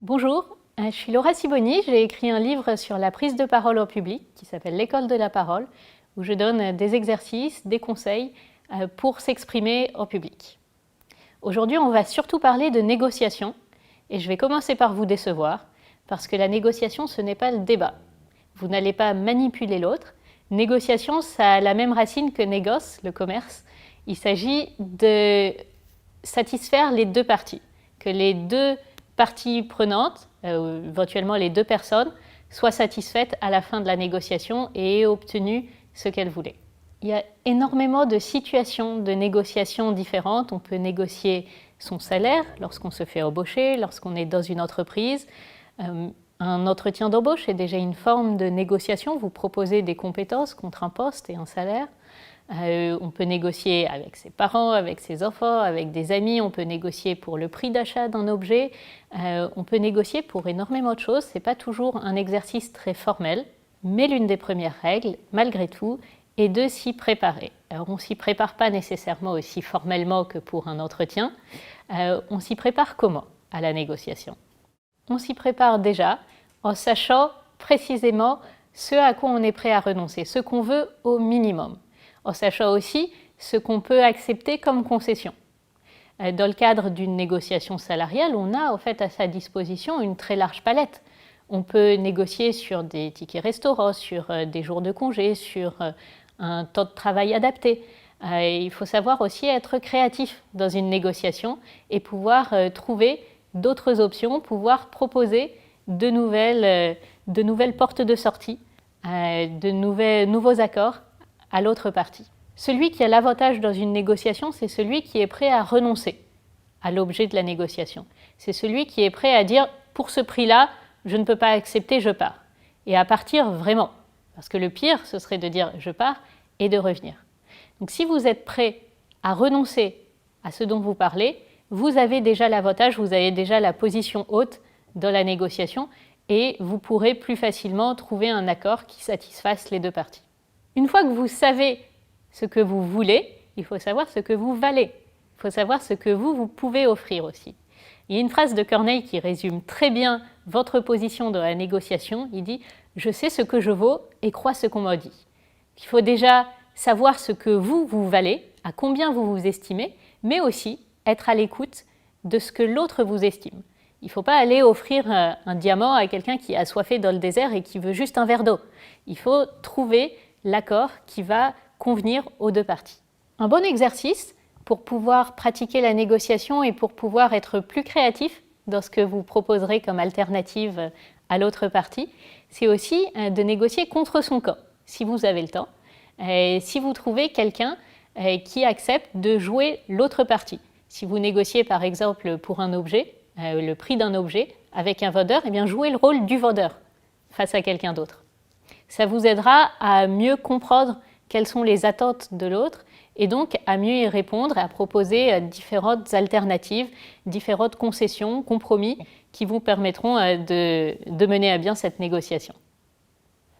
Bonjour, je suis Laura Siboni, j'ai écrit un livre sur la prise de parole en public qui s'appelle L'école de la parole, où je donne des exercices, des conseils pour s'exprimer en public. Aujourd'hui, on va surtout parler de négociation et je vais commencer par vous décevoir parce que la négociation, ce n'est pas le débat. Vous n'allez pas manipuler l'autre. Négociation, ça a la même racine que négoce, le commerce. Il s'agit de satisfaire les deux parties, que les deux parties prenantes, éventuellement les deux personnes, soient satisfaites à la fin de la négociation et aient obtenu ce qu'elles voulaient. Il y a énormément de situations de négociation différentes. On peut négocier son salaire lorsqu'on se fait embaucher, lorsqu'on est dans une entreprise. Un entretien d'embauche est déjà une forme de négociation. Vous proposez des compétences contre un poste et un salaire. On peut négocier avec ses parents, avec ses enfants, avec des amis. On peut négocier pour le prix d'achat d'un objet. On peut négocier pour énormément de choses. Ce n'est pas toujours un exercice très formel. Mais l'une des premières règles, malgré tout, est de s'y préparer. Alors, on ne s'y prépare pas nécessairement aussi formellement que pour un entretien. On s'y prépare comment à la négociation? On s'y prépare déjà en sachant précisément ce à quoi on est prêt à renoncer, ce qu'on veut au minimum, en sachant aussi ce qu'on peut accepter comme concession. Dans le cadre d'une négociation salariale, on a en fait à sa disposition une très large palette. On peut négocier sur des tickets restaurants, sur des jours de congé, sur un temps de travail adapté. Il faut savoir aussi être créatif dans une négociation et pouvoir trouver d'autres options, pouvoir proposer de nouvelles portes de sortie, de nouveaux accords à l'autre partie. Celui qui a l'avantage dans une négociation, c'est celui qui est prêt à renoncer à l'objet de la négociation. C'est celui qui est prêt à dire « pour ce prix-là, je ne peux pas accepter, je pars ». Et à partir vraiment. Parce que le pire, ce serait de dire « je pars » et de revenir. Donc si vous êtes prêt à renoncer à ce dont vous parlez, vous avez déjà l'avantage, vous avez déjà la position haute dans la négociation et vous pourrez plus facilement trouver un accord qui satisfasse les deux parties. Une fois que vous savez ce que vous voulez, il faut savoir ce que vous valez. Il faut savoir ce que vous pouvez offrir aussi. Il y a une phrase de Corneille qui résume très bien votre position dans la négociation. Il dit « Je sais ce que je vaux et crois ce qu'on m'a dit ». Il faut déjà savoir ce que vous valez, à combien vous vous estimez, mais aussi être à l'écoute de ce que l'autre vous estime. Il ne faut pas aller offrir un diamant à quelqu'un qui est assoiffé dans le désert et qui veut juste un verre d'eau. Il faut trouver l'accord qui va convenir aux deux parties. Un bon exercice pour pouvoir pratiquer la négociation et pour pouvoir être plus créatif dans ce que vous proposerez comme alternative à l'autre partie, c'est aussi de négocier contre son camp, si vous avez le temps. Si vous trouvez quelqu'un qui accepte de jouer l'autre partie. Si vous négociez par exemple pour un objet, le prix d'un objet avec un vendeur, eh bien jouez le rôle du vendeur face à quelqu'un d'autre. Ça vous aidera à mieux comprendre quelles sont les attentes de l'autre et donc à mieux y répondre et à proposer différentes alternatives, différentes concessions, compromis qui vous permettront de mener à bien cette négociation.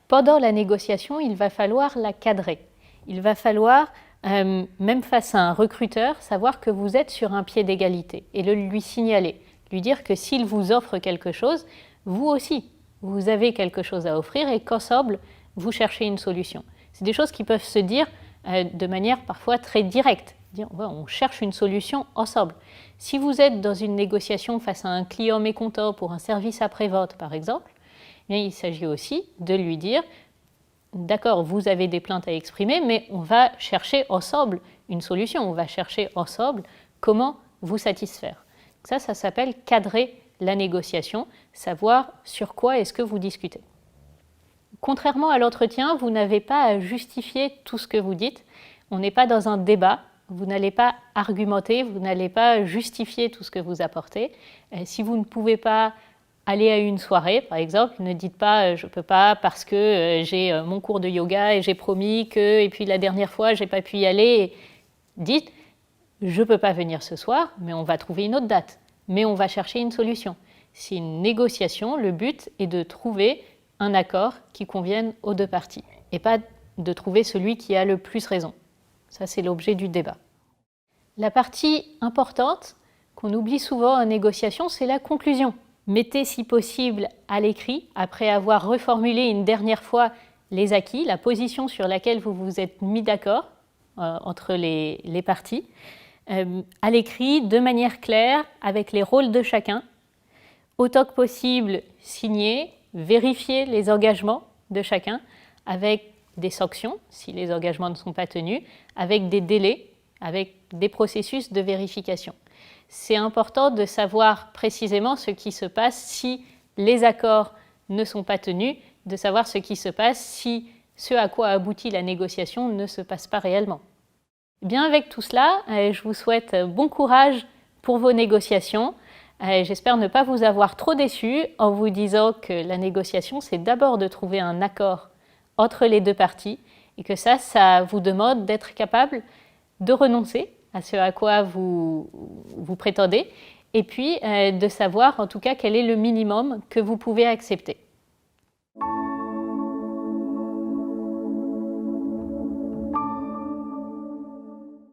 Pendant la négociation, il va falloir la cadrer. Il va falloir, même face à un recruteur, savoir que vous êtes sur un pied d'égalité et le lui signaler, lui dire que s'il vous offre quelque chose, vous aussi, vous avez quelque chose à offrir et qu'ensemble, vous cherchez une solution. C'est des choses qui peuvent se dire de manière parfois très directe. Dire, on cherche une solution ensemble. Si vous êtes dans une négociation face à un client mécontent pour un service après-vente, par exemple, eh bien, il s'agit aussi de lui dire « D'accord, vous avez des plaintes à exprimer, mais on va chercher ensemble une solution. On va chercher ensemble comment vous satisfaire. » Ça s'appelle cadrer la négociation, savoir sur quoi est-ce que vous discutez. Contrairement à l'entretien, vous n'avez pas à justifier tout ce que vous dites. On n'est pas dans un débat. Vous n'allez pas argumenter, vous n'allez pas justifier tout ce que vous apportez. Si vous ne pouvez pas aller à une soirée, par exemple, ne dites pas « je ne peux pas parce que j'ai mon cours de yoga et j'ai promis que, et puis la dernière fois, je n'ai pas pu y aller ». Dites « je ne peux pas venir ce soir, mais on va trouver une autre date, mais on va chercher une solution ». C'est une négociation, le but est de trouver un accord qui convienne aux deux parties et pas de trouver celui qui a le plus raison. Ça, c'est l'objet du débat. La partie importante qu'on oublie souvent en négociation, c'est la conclusion. Mettez si possible à l'écrit, après avoir reformulé une dernière fois les acquis, la position sur laquelle vous vous êtes mis d'accord entre les parties, à l'écrit de manière claire avec les rôles de chacun. Autant que possible, signer, vérifier les engagements de chacun avec des sanctions si les engagements ne sont pas tenus, avec des délais, avec des processus de vérification. C'est important de savoir précisément ce qui se passe si les accords ne sont pas tenus, de savoir ce qui se passe si ce à quoi aboutit la négociation ne se passe pas réellement. Bien, avec tout cela, je vous souhaite bon courage pour vos négociations. J'espère ne pas vous avoir trop déçu en vous disant que la négociation, c'est d'abord de trouver un accord entre les deux parties et que ça vous demande d'être capable de renoncer à ce à quoi vous prétendez et puis de savoir en tout cas quel est le minimum que vous pouvez accepter.